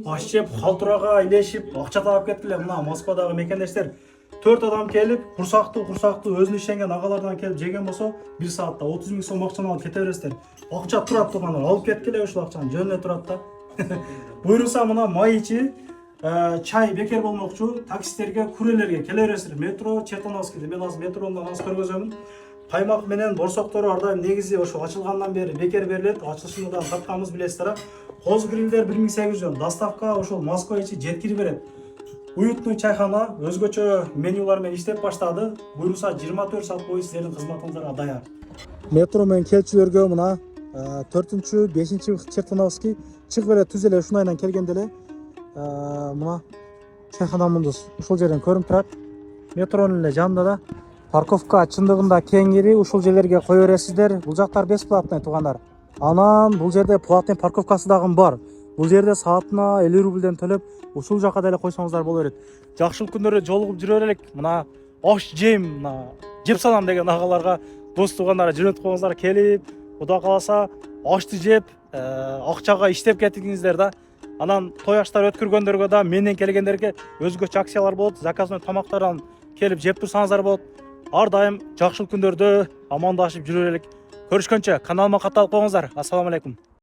аш жеп, халтурага илешип, акча таап кеткиле. Мына Москвадагы мекендештер 4 адам келип, курсактуу өзүнө ишенген агалардан келип жеген болсо, 1 саатта 30 000 сом акчаны алып кете бересиздер. Акча турат тугандар, алып кеткиле ушул акчаны, жөнүнө турат да. Буйруса мына майчы, чай бекер болмокчу, таксистерге, курьерлерге келе бересиздер. Метро Чертановскийде, мен азыр метрондон аз көргөзөмүн. Каймак менен борсоктору ар дайым негизи ошо ачылгандан бери бекер берилет. Ачылышында да тапканбыз билесиздер. Коз грилдер 1800 жөн, доставка ошол Москва ичи жеткирип берет. Уютный чайхана өзгөчө менюлар менен иштеп баштады. Буйруса 24 саат бою сиздердин кызматыңыздарга даяр. Метро менен келчүлөргө мына 4-5 Чертановский чыгып эле түз эле ушунайынан келгенде эле мына чайханамыз ушул жерден көрүнүп турат. Метронун эле жанында да парковка чындыгында кеңири, ушул жерлерге кое бересиздер. Бул жактар бесплатный туугандар. Анан бул жерде платный парковкасы дагы бар. Бул жерде саатына 50 рубльден төлөп, ушул жака деле койсоңуздар боло берет. Жакшылык күндөрдө жолугуп жүрө берелик. Мына аш жейм, мына жеп салам деген агаларга, дос туугандарга жөнөтүп коюңуздар, келип, Кудай кааласа ашты жеп, акчага иштеп кетиңиздер да. Анан той аштар өткөргөндөргө да менен келгендерге өзгөчө акциялар болот. Заказной тамактардан келип жеп турсаңыздар болот. Ар дайым жакшылык күндөрдө амандашып жүрө берелик. Көрүшкөнчө каналыма катталып коюңуздар. Ассаламу алейкум.